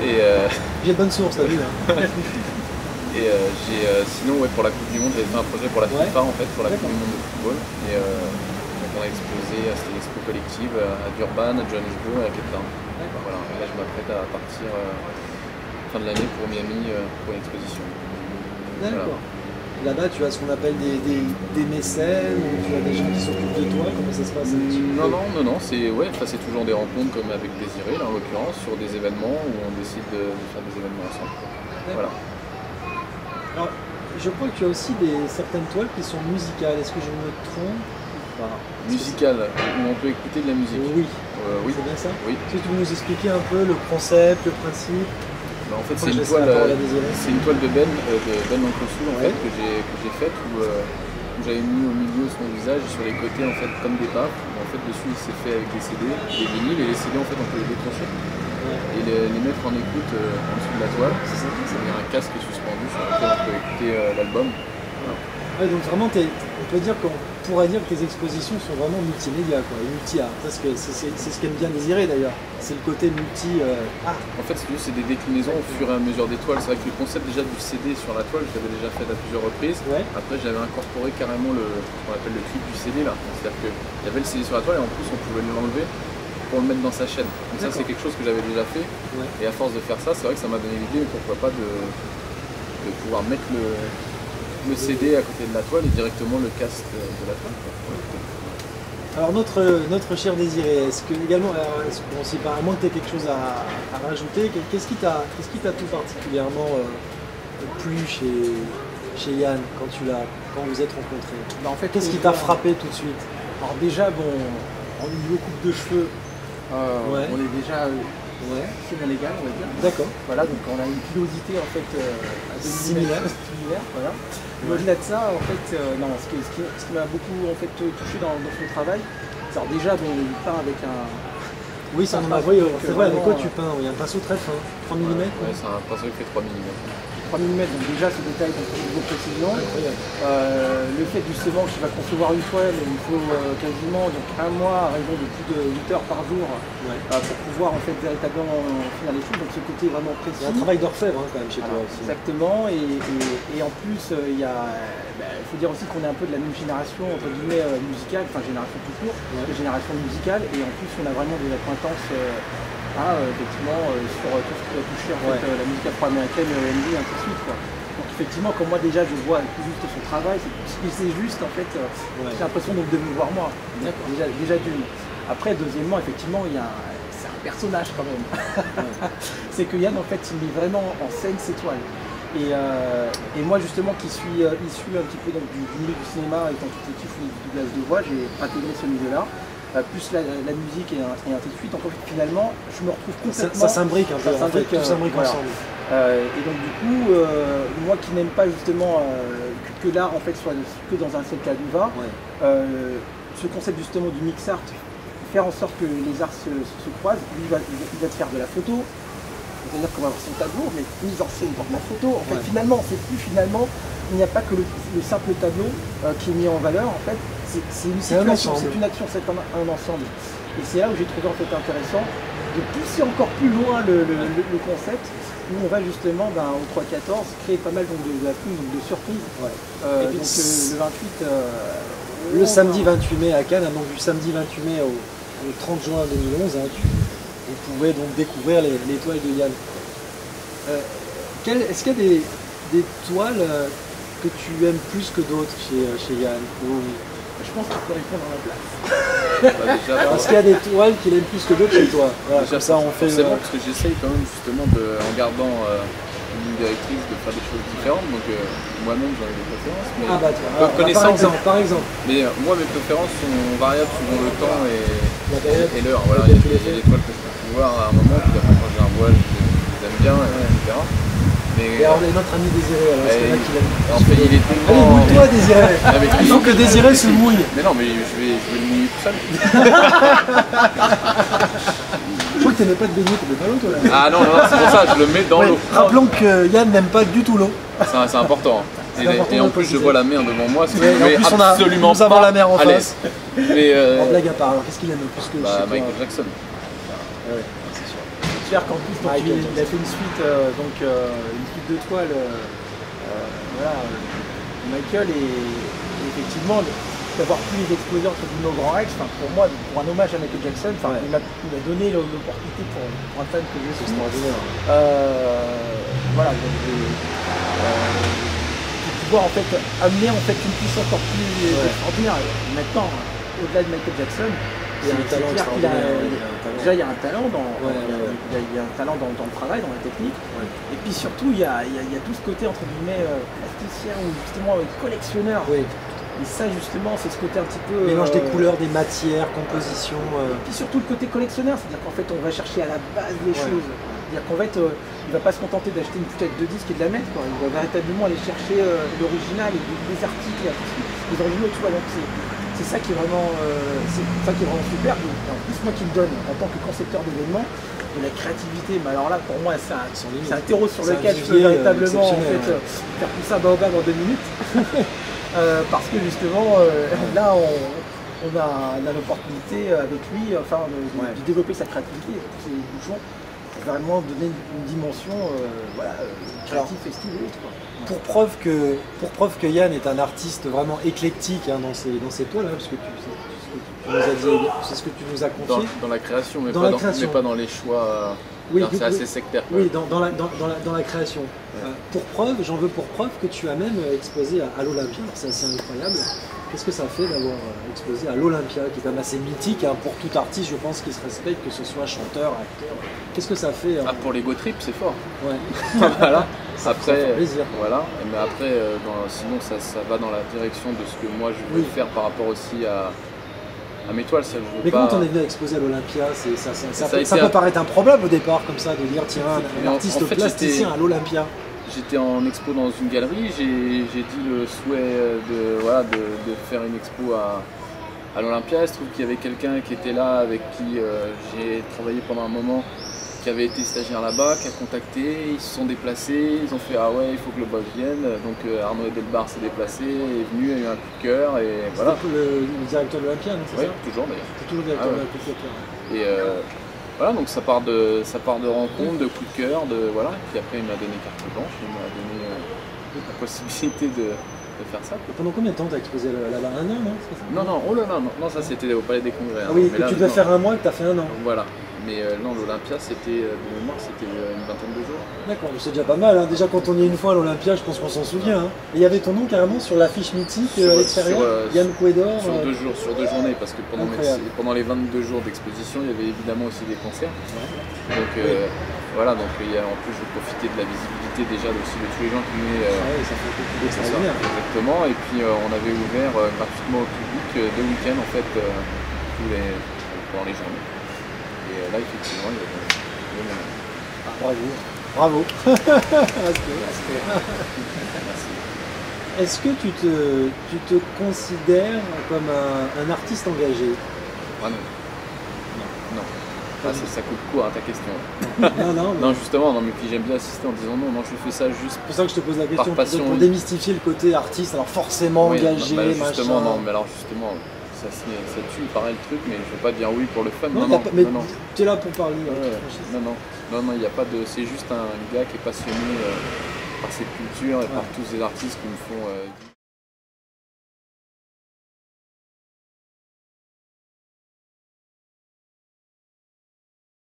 Et J'ai de bonnes sources, t'as vu là. Sinon, ouais, pour la Coupe du Monde, j'avais fait un projet pour la FIFA en fait, pour la Coupe du Monde de football. Donc on a exposé, c'était l'expo collective à Durban, à Johannesburg et à Cape Town. Voilà, et là je m'apprête à partir fin de l'année pour Miami pour une exposition. D'accord. Voilà. Là-bas, tu as ce qu'on appelle des mécènes, ou tu as des gens qui s'occupent de toi, comment ça se passe? Non, c'est toujours des rencontres comme avec Désiré, là, en l'occurrence, sur des événements où on décide de faire des événements ensemble. Voilà. Alors, je crois que tu as aussi certaines toiles qui sont musicales, est-ce que je me trompe? Musicales, où on peut écouter de la musique. Oui. Oui. C'est bien ça? Oui. Est-ce que tu peux nous expliquer un peu le concept, le principe? En fait, c'est une toile de Ben Oncle en fait, que j'ai faite où j'avais mis au milieu son visage et sur les côtés en fait comme des papes. En fait, dessus c'est fait avec des CD, des vinyles, et les CD en fait on peut les décrocher et les mettre en écoute en dessous de la toile. Il y a un casque suspendu sur lequel on peut écouter l'album. Ouais, donc vraiment, on peut dire qu'on pourrait dire que tes expositions sont vraiment multimédia, quoi, multi-art. Parce que c'est ce qu'aime bien Désiré d'ailleurs. C'est le côté multi-art. En fait, c'est des déclinaisons au fur et à mesure des toiles. C'est vrai que le concept déjà du CD sur la toile, je l'avais déjà fait à plusieurs reprises. Ouais. Après, j'avais incorporé carrément ce qu'on appelle le clip du CD là. C'est-à-dire qu'il y avait le CD sur la toile et en plus on pouvait l'enlever pour le mettre dans sa chaîne. Donc ça, c'est quelque chose que j'avais déjà fait. Ouais. Et à force de faire ça, c'est vrai que ça m'a donné l'idée, pourquoi pas de pouvoir mettre le CD à côté de la toile et directement le casque de la toile. Alors notre cher Désiré, est-ce qu'on sait pas, à moins que tu aies quelque chose à rajouter, qu'est-ce qui t'a tout particulièrement plu chez Yann quand vous êtes rencontrés? En fait, qu'est-ce qui t'a frappé tout de suite? Alors déjà, bon, en niveau coupe de cheveux, on est déjà c'est mon légal, on va dire. D'accord. Voilà, donc on a une pilosité en fait similaire. Voilà. Au-delà de ça, en fait, ce qui m'a beaucoup en fait touché dans son travail, c'est alors déjà bon, il peint avec un. Oui, c'est vrai, avec quoi tu peins? Il y a un pinceau très fin, 3 mm. Ouais, c'est un pinceau qui fait 3 mm. 3 mm, donc déjà ce détail donc, au niveau précision. Le fait justement qu'il va concevoir une toile, il faut quasiment donc, un mois à raison de plus de 8 heures par jour pour pouvoir en fait véritablement finir les choses. Donc ce côté vraiment précis. Il y a un travail d'orfèvre quand même chez toi aussi. Exactement, et en plus il faut dire aussi qu'on est un peu de la même génération entre guillemets musicale, enfin génération tout court, génération musicale, et en plus on a vraiment des acquaintances effectivement sur tout ce qui va toucher en fait, la musique afro-américaine, R&B, ainsi de suite, quoi. Donc effectivement, comme moi déjà je vois juste son travail, c'est juste en fait, j'ai l'impression donc de me voir moi. Déjà d'une. Après, deuxièmement, effectivement, c'est un personnage quand même. C'est que Yann en fait il met vraiment en scène ses toiles. Et moi justement qui suis issu un petit peu donc, du milieu du cinéma, étant tout petit, du doublage de voix, j'ai intégré ce milieu-là. Plus la musique et ainsi de suite. Donc finalement, je me retrouve complètement. Ça s'imbrique un peu, tout s'imbrique ensemble. Et donc du coup, moi qui n'aime pas justement que l'art en fait soit que dans un seul cas du va, ce concept justement du mix art, faire en sorte que les arts se croisent, lui il va te faire de la photo. C'est-à-dire qu'on va avoir son tableau, mais mise en scène pour la photo. En fait, finalement, il n'y a pas que le simple tableau qui est mis en valeur. En fait, c'est une situation, c'est une action, c'est un ensemble. Et c'est là où j'ai trouvé en fait intéressant de pousser encore plus loin le concept, où on va justement au 3-14 créer pas mal donc, de surprises. Et puis, donc, le 28. Le samedi 28 mai à Cannes, donc du samedi 28 mai au 30 juin 2011, vous pouvez donc découvrir les toiles de Yann. Est-ce qu'il y a des toiles que tu aimes plus que d'autres chez Yann? Je pense qu'il faut répondre à la place. Est-ce qu'il y a des toiles qu'il aime plus que d'autres chez toi? Voilà, déjà, ça on fait. C'est bon parce que j'essaye quand même justement en gardant une ligne directrice de faire des choses différentes. Donc moi-même j'en ai des préférences. Mais par exemple. Mais moi mes préférences sont variables selon le temps et l'heure. Voilà, il y a des toiles que je peux voir à un moment, puis après quand j'ai un voile, je les aime bien, etc. Et alors notre ami Désiré, alors est-ce qu'il y en a qui l'aiment? En fait, il est tellement. Allez, mouille-toi Désiré. Il faut que Désiré se mouille. Mais non, mais je vais le mouiller tout seul. Je crois que tu n'aimais pas te baigner, tu n'aimais pas l'eau toi là. Ah non, c'est pour ça, je le mets dans l'eau. Rappelons que Yann n'aime pas du tout l'eau. C'est important. Et en plus, je vois la mer devant moi, ce que je mets absolument nous avons la mer en à l'aise. En blague à part, alors qu'est-ce qu'il aime le plus que Michael Jackson. C'est sûr. clair qu'en plus, donc, il a fait une suite, une suite de toiles. Voilà, Michael et effectivement d'avoir pu les exposer entre nos Grand Rex, pour moi, pour un hommage à Michael Jackson, il m'a donné l'opportunité pour un fan que je suis. Voilà, donc pouvoir en fait amener en fait une puissance encore plus extraordinaire. Maintenant, au-delà de Michael Jackson, il y a un talent déjà il y a un talent dans le travail, dans la technique, et puis surtout il y a tout ce côté entre guillemets plasticien ou justement collectionneur. Et ça justement c'est ce côté un petit peu mélange des couleurs, des matières, composition. Et puis surtout le côté collectionneur, c'est-à-dire qu'en fait on va chercher à la base des choses. C'est-à-dire qu'en fait il va pas se contenter d'acheter une pochette de disques et de la mettre, quoi. Il va véritablement aller chercher l'original et des articles, les originaux, tu vois. Donc c'est ça qui est vraiment super. Et en plus moi qui me donne en tant que concepteur d'événements de la créativité, mais alors là pour moi c'est un terreau sur lequel je peux véritablement en fait, faire pousser un baobab en 2 minutes. Parce que justement là on a l'opportunité avec lui de développer sa créativité, ses bouchons, pour vraiment donner une dimension créative, festive et autre, quoi. Pour preuve que Yann est un artiste vraiment éclectique dans ses toiles, parce que c'est ce que tu nous as confié. Dans la création, mais pas dans les choix. C'est assez sectaire. Oui, dans la création. Pour preuve, j'en veux pour preuve que tu as même exposé à l'Olympia. C'est assez incroyable. Qu'est-ce que ça fait d'avoir exposé à l'Olympia, qui est quand même assez mythique pour tout artiste, je pense, qui se respecte, que ce soit chanteur, acteur. Qu'est-ce que ça fait pour l'ego trip, c'est fort. Ouais. Voilà. Après, plaisir. Voilà. Mais après, sinon, ça va dans la direction de ce que moi je veux faire par rapport aussi à mes toiles. Mais quand on est venu à exposer à l'Olympia, ça peut paraître un problème au départ, comme ça, de dire tiens, un artiste plasticien à l'Olympia. J'étais en expo dans une galerie, j'ai dit le souhait de faire une expo à l'Olympia. Il se trouve qu'il y avait quelqu'un qui était là, avec qui j'ai travaillé pendant un moment, qui avait été stagiaire là-bas, qui a contacté, ils se sont déplacés, ils ont fait ah ouais, il faut que le boss vienne. Donc Arnaud Edelbar s'est déplacé, est venu, a eu un coup de cœur et voilà. C'était le directeur de l'Olympia, non? Oui, toujours d'ailleurs. C'est toujours le directeur de l'Olympia. Et voilà, donc ça part de rencontres, de coups de cœur, voilà. Et puis après il m'a donné carte blanche, il m'a donné la possibilité de faire ça. Et pendant combien de temps tu as exposé là-bas? Un an, non? Non, ça c'était au Palais des Congrès. Ah oui, que tu devais faire un mois et que tu as fait un an. Voilà. Mais non, l'Olympia, c'était de mémoire, c'était une vingtaine de jours. D'accord, c'est déjà pas mal. Déjà, quand on y est une fois à l'Olympia, je pense qu'on s'en souvient. Et il y avait ton nom carrément sur l'affiche mythique à l'extérieur, Yann Couedor. Sur 2 jours, sur 2 journées, parce que pendant les 22 jours d'exposition, il y avait évidemment aussi des concerts. Donc voilà, donc en plus, je profitais de la visibilité déjà aussi de tous les gens qui venaient. Ça fait beaucoup d'extraordinaire. Exactement, et puis on avait ouvert gratuitement au public 2 week-ends en fait, pendant les journées. Et là, effectivement, il y avait bravo. Merci. Est-ce que tu te considères comme un artiste engagé? Ah non. Ça coupe court à ta question. Non, justement, mais puis j'aime bien assister en disant non, je fais ça juste. C'est pour ça que je te pose la question, par passion, pour démystifier le côté artiste, alors forcément engagé, justement, machin. non, mais alors justement. Ça tue, pareil le truc, mais je ne vais pas dire oui pour le fun. Non, tu es là pour parler. Non, il n'y a pas de. C'est juste un gars qui est passionné par cette culture et par tous ces artistes qui me font.